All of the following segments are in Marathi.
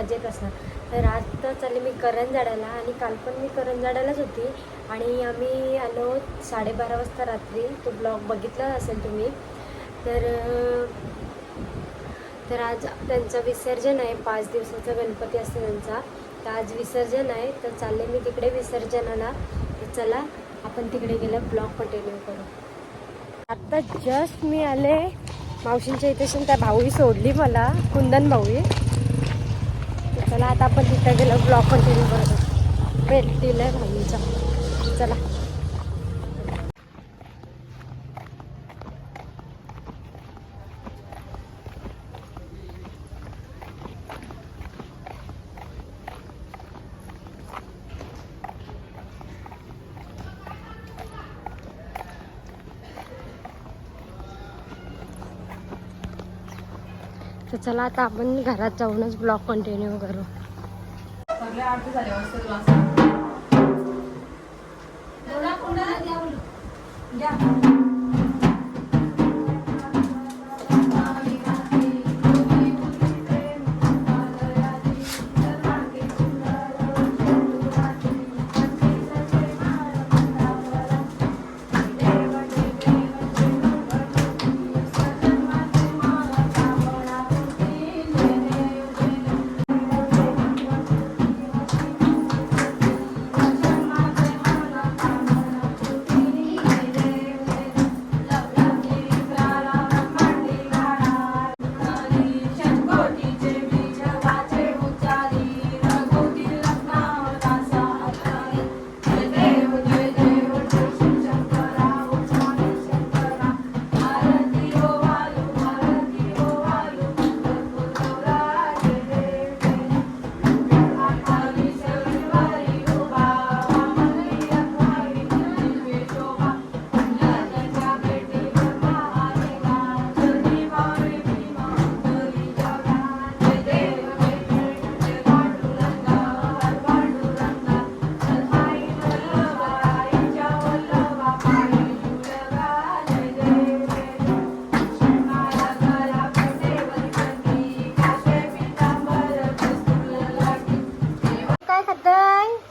मजेत असणार. तर आज तर चालले मी करंजाड्याला आणि काल पण मी करंजाड्यालाच होती आणि आम्ही आलो 12:30 वाजता रात्री. तो ब्लॉग बघितला असेल तुम्ही. तर आज त्यांचं विसर्जन आहे. 5 दिवसाचा गणपती असतो त्यांचा. तर आज विसर्जन आहे. तर चालले मी तिकडे विसर्जनाला. तर चला आपण तिकडे गेलं ब्लॉग कंटिन्यू करू. आत्ता जस्ट मी आले मावशींच्या इथे. त्या भाऊही सोडली मला, कुंदन भाऊही. तर चला आता आपण तिथं गेलं ब्लॉग कंटिन्यू करतो. वेट दिलं आहे भाऊचा. चला तर चला आता आपण घरात जाऊनच ब्लॉग कंटिन्यू करू.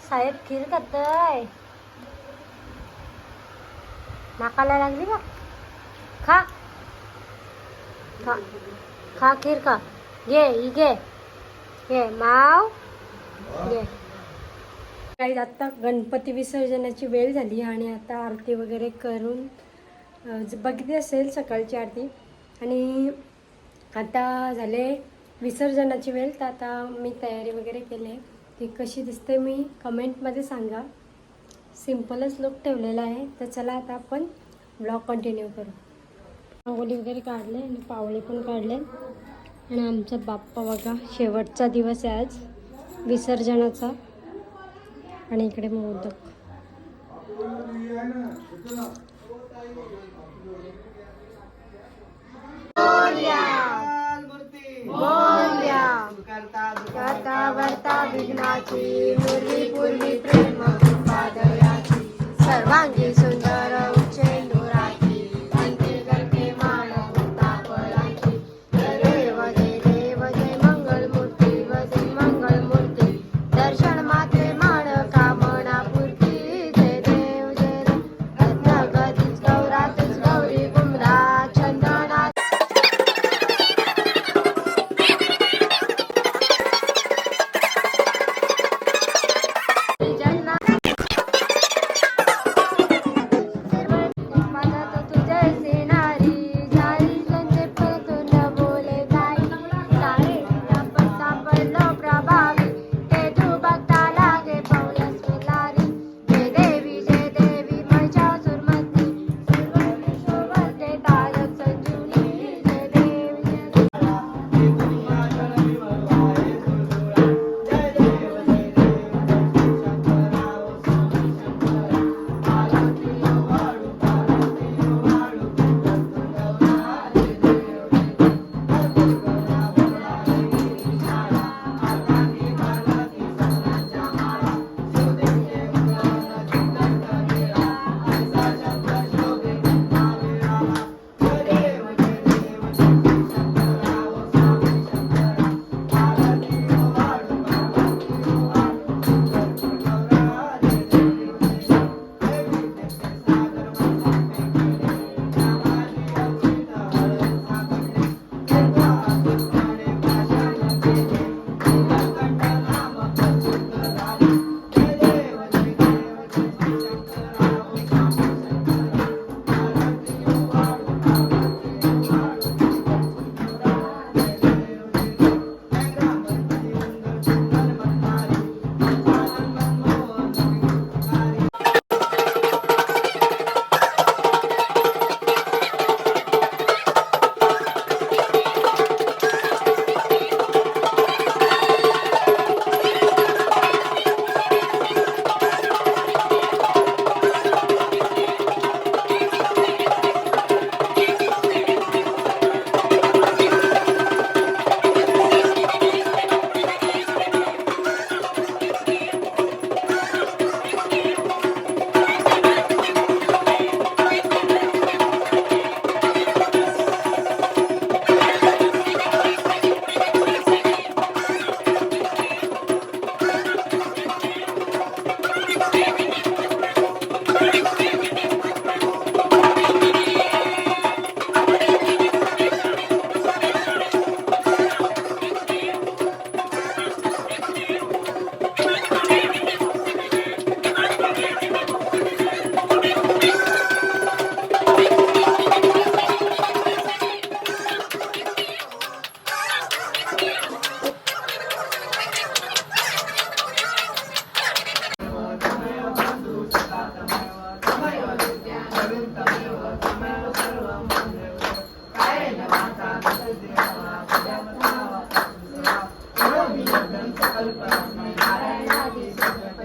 साहेब खीर खातोय. नाकाला लागली बा. खा खा खा खीर खा. घे ही घे घे माव घे. काही आता गणपती विसर्जनाची वेळ झाली आणि आता आरती वगैरे करून बघितली असेल सकाळची आरती. आणि आता झाले विसर्जनाची वेळ. तर आता मी तयारी वगैरे केली आहे. ती कशी दिसते मी कमेंटमध्ये सांगा. सिम्पलच लुक ठेवलेला आहे. तर चला आता आपण ब्लॉग कंटिन्यू करू. रांगोळी वगैरे काढले आणि पावळे पण काढले. आणि आमचा बाप्पा बघा शेवटचा दिवस आहे आज विसर्जनाचा. आणि इकडे मोदक. करता वर्ता विघ्नाची मुरली पूर्वी प्रेम कृपा दयाची सर्वांगी सुंदर उच्चेंदुराची अंते करते मान मुक्ता फळाची. देव जय मंगल मूर्ती दर्शन मात्रे मान कामना पूर्ती. जय देव गतीच गौरातच गौरी कुमरा चंदना.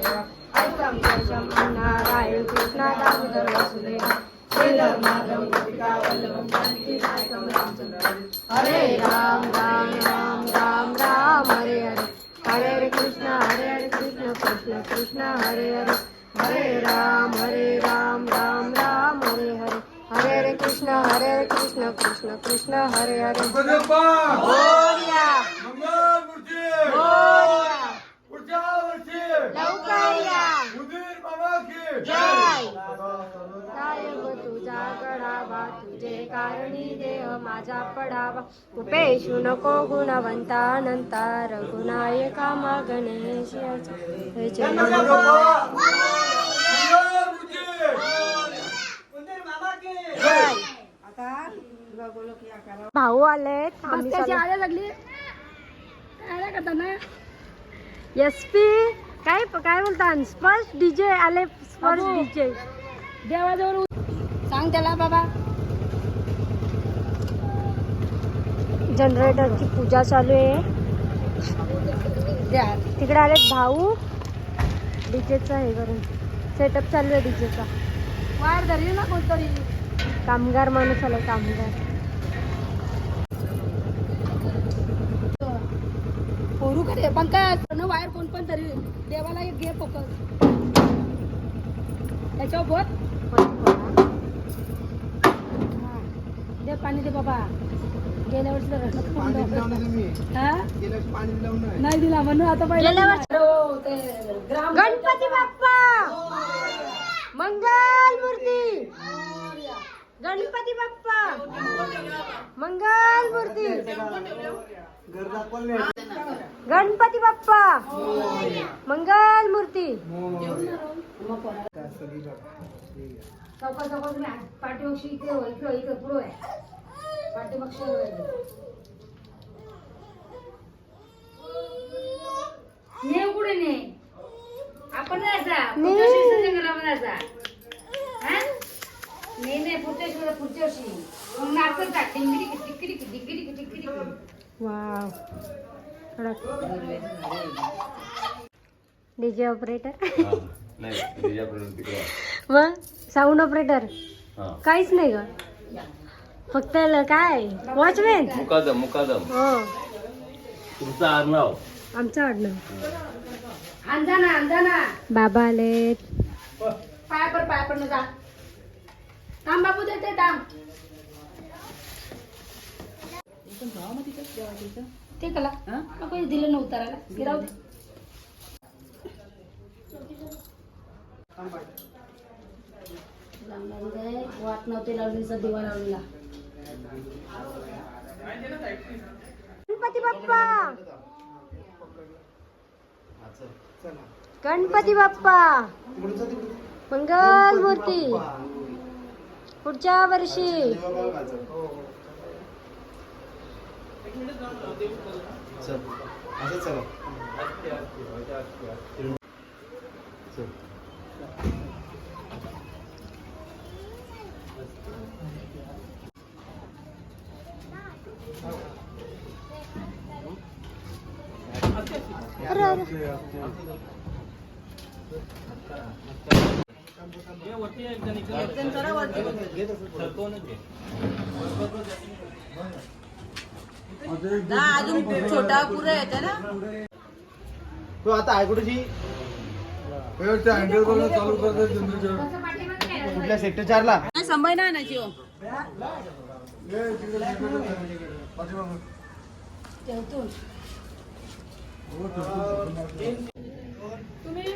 अष्टम केशम नारायण कृष्ण दामोदर वासुदेव श्रीधर माधव गोपिका वल्लभ जानकी नायकम रामचंद्र हरे राम राम राम राम राम हरे हरे हरे हरे कृष्ण कृष्ण कृष्ण हरे हरे हरे राम राम राम हरे हरे हरे हरे कृष्ण कृष्ण कृष्ण हरे हरे बोलिया लवकर या जय साहेब तुझा गडावा तुझे कारणी देह माझा पडावा उपेशू नको गुणवंता अनंता रघुनायका मा गणेश भाऊ आले लागली एसपी काय काय बोलता स्पर्श डीजे आले स्पर्श डीजे देवाजवळ सांग त्याला बाबा जनरेटरची पूजा चालू आहे तिकडे आले भाऊ डीजेचा हे करून सेटअप चालू आहे डीजेचा वायर धरली ना कोणतरी कामगार माणूस आला कामगार पोरू करे पण काय वायर कोण पण तरी देवाला एक घे पकड त्याच्यावर बोट दे पाणी दे बाबा गेल्या वर्षी नाही दिला म्हणून आता गणपती बाप्पा मंगल मूर्ती गणपती बाप्पा मंगल मूर्ती गणपती बाप्पा मंगल मूर्ती पाठीमागशी इथे पुढं आहे पाठीमागशी नेव कुठे ने आपण नाही पुढच्या वर्षी मग नाचत का टिंगिडी वाव डीजे ऑपरेटर मग साऊंड ऑपरेटर काहीच नाही ग फक्त काय वॉचमॅन मुकादम हो तुमचं आडनाव आमचं आडनाव अंजना बाबा आले पाया पर जा थांब बाबू देते थांब ते कला नको दिलं नव्हतं उतारायला गिराव वाट नव्हते लावणीचा दिवा लावलेला गणपती बाप्पा गणपती बाप्पा मंगल मूर्ती पुढच्या वर्षी अजून छोटा पुरा येते ना तो आता आहे कुठेची चालू कुठल्या सेक्टर 4 ला संभय ना नाची तुम्ही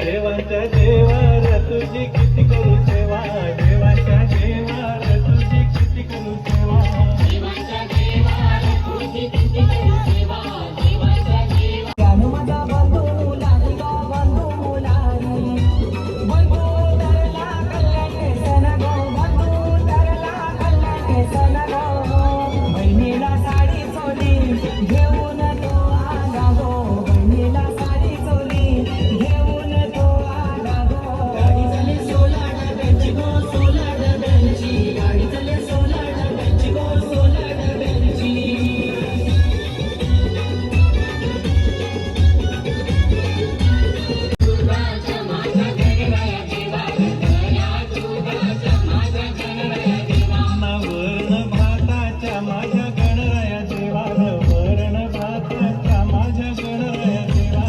देवाच्या देवार तुझी किती करू सेवा देवाच्या देवार तुझी किती करू सेवा वर्ण भाताच्या माझ्या गणराया देवा वर्ण भाताच्या माझ्या गणराया देवा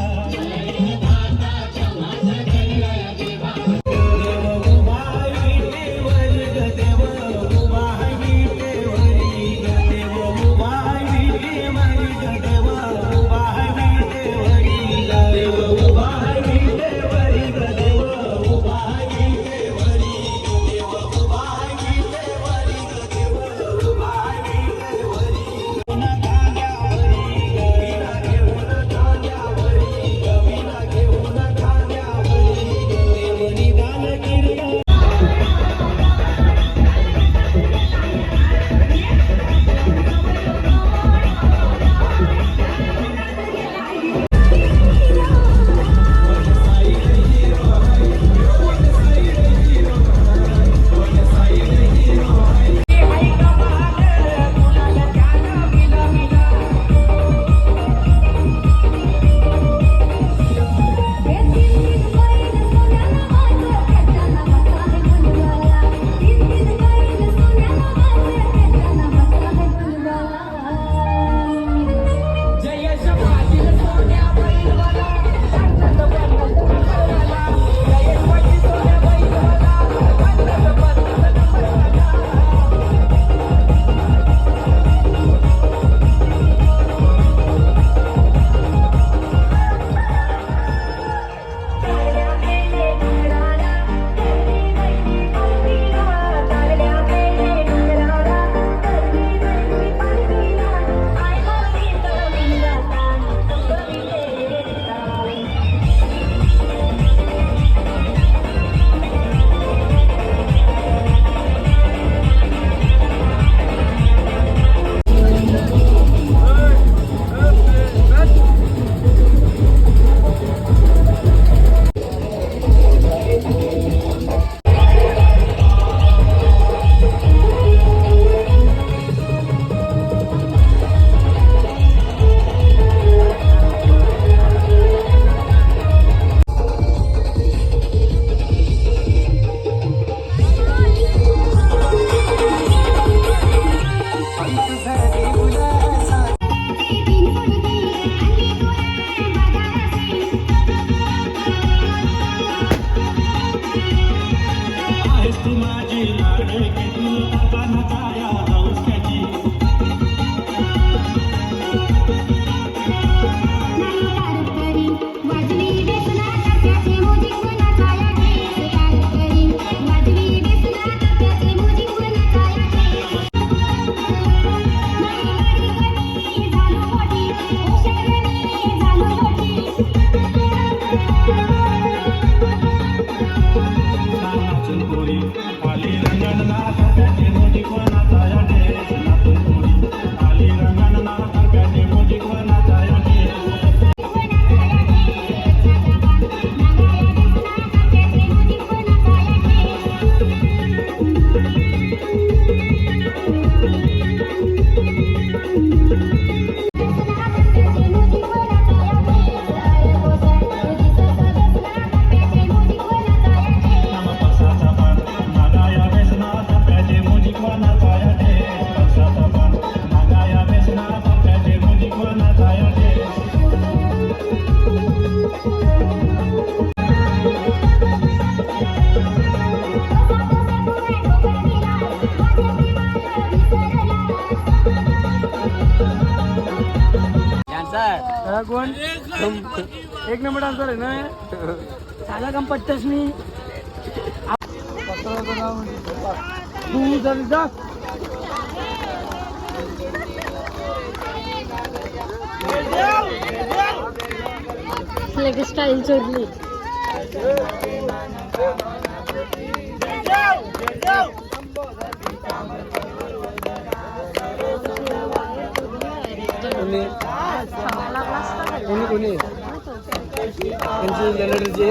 कोण एक नंबर डान्सर आहे ना. झाला काम पट्टस मी तू जरी जा. लगेच स्टाईल चोरली. कोणी कोणी त्यांची जनरेटरची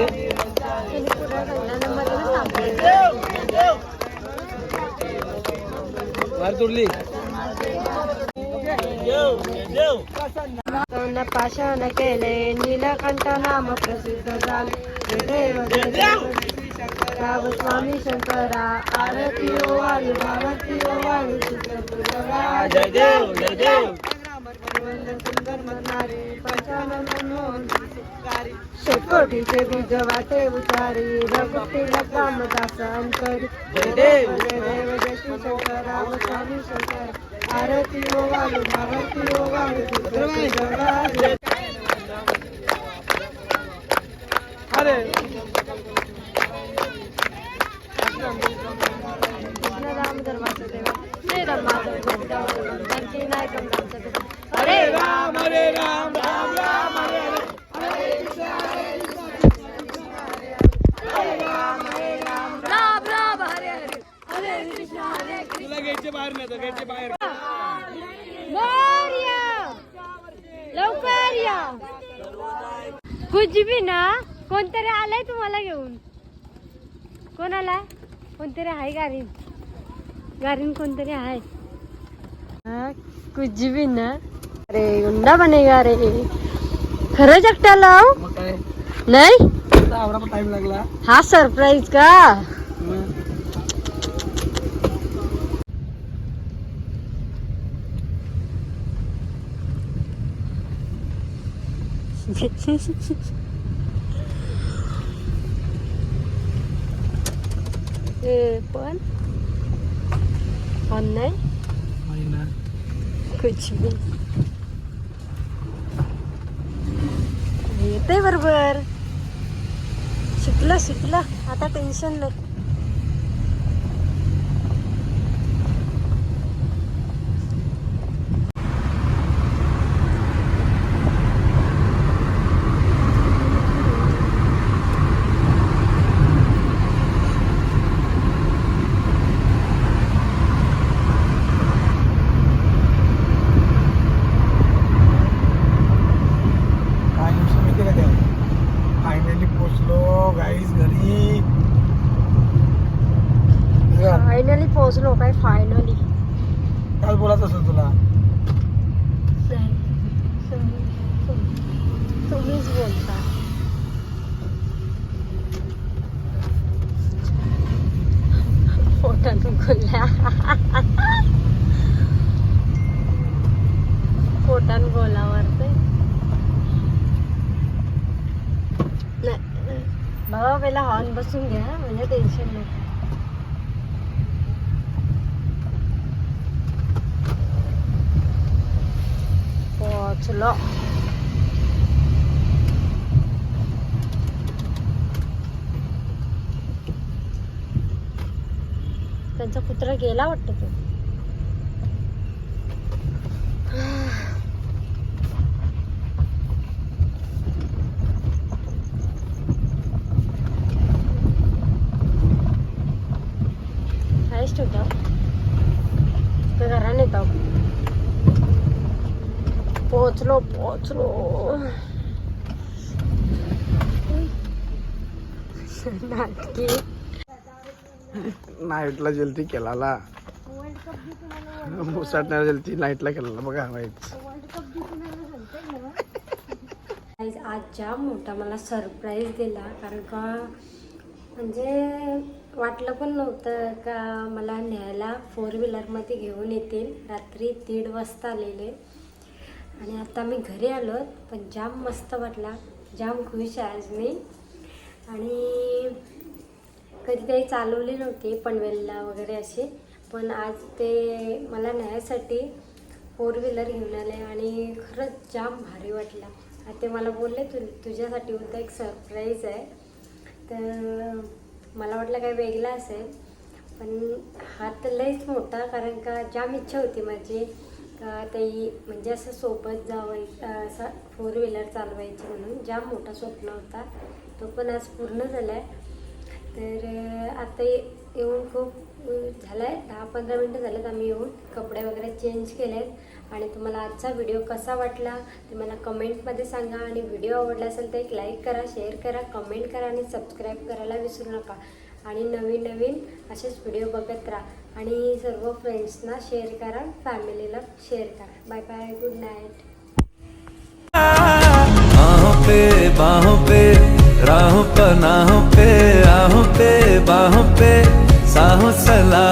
वार तोडली. पाषाण केले नीलकंठ नाम प्रसिद्ध झाले. देव देव राव स्वामी शंकरा आरती ओ वायू भारती ओ वायू जय देव जय देव. सुंदर म्हणणारे पंचानन मनोहर शेकोटीचे बीज वाटे उतारी रघुपतीला कामदास अंतरी. जय देव जय देव जय श्री शंकर राव स्वामी शंकर आरती ओ वायू भारती ओ वायू अरे राम धर्माचं देवा श्री राम माधव त्यांची नाही हरे राम राम राम हरे राम राम हरे हरे हरे कृष्ण हरे कृष्ण. तुला गेटच्या बाहेर नाही गेटच्या बाहेर. वर या लवकर या. कुछ भी ना कोणतरी आलंय तुम्हाला घेऊन. कोण आलाय? कोणतरी आहे गारीन. गारीन कोणतरी आहे. कुछ भी ना. अरे गुंडा बनेगा रे. खरंच एकट्याला नाही. टाइम लागला. हा सरप्राईज का? पण पण नाही कुछ भी येते बरोबर. शिकलं आता टेन्शन नाही. फायनली पोचलो गाईज घरी. फायनली पोहोचलो. काय फायनली काय बोलायचं असेल तुला? तुम्हीच बोलता. पोटानं बोलल्या. पोटान बोलावर ते बाबा पहिला हॉर्न बसून घ्या म्हणजे टेन्शन नको. पोचलो. त्यांचा कुत्रा गेला वाटतं तो. काहीच ठेवतो तर घराने येतो. पोचलो नाटकी. नाईटला जलती केला मुसाटणार जलती नाईटला केला बघा माहित. आज जाम मोठा मला सरप्राईज दिला. कारण का म्हणजे वाटलं पण नव्हतं का मला न्यायला 4 व्हीलरमध्ये घेऊन येतील. रात्री 1:30 वाजता आलेले आणि आता मी घरी आलो. पण जाम मस्त वाटला. जाम खुश आहे आज मी. आणि कधी काही चालवली नव्हती पनवेलला वगैरे असे. पण आज ते मला न्यायसाठी 4 व्हीलर घेऊन आले आणि खरंच जाम भारी वाटला. ते मला बोलले तुझ्यासाठी उद्या एक सरप्राईज आहे. तर मला वाटलं काय वेगळा असेल, पण हा तर लईच मोठा, कारण का जाम इच्छा होती माझी का ते म्हणजे असं सोबत जावं, असं 4 व्हीलर चालवायची म्हणून जाम मोठा स्वप्न होता. तो पण आज पूर्ण झाला आहे. तर आता येऊन खूप झालं आहे, 10-15 मिनटं झालेत आम्ही येऊन. कपडे वगैरे चेंज केले आहेत. आणि तुम्हाला आजचा व्हिडिओ कसा वाटला ते मला कमेंटमध्ये सांगा. आणि व्हिडिओ आवडला असेल तर एक लाईक करा, शेअर करा, कमेंट करा आणि सबस्क्राईब करायला विसरू नका. आणि नवीन नवीन असेच व्हिडिओ बघत राहा आणि सर्व फ्रेंड्सना शेअर करा, फॅमिलीला शेअर करा. Bye bye, good night. बाहों पे राहों पनाहों पे, आहों पे बाहों पे साहों सलाह.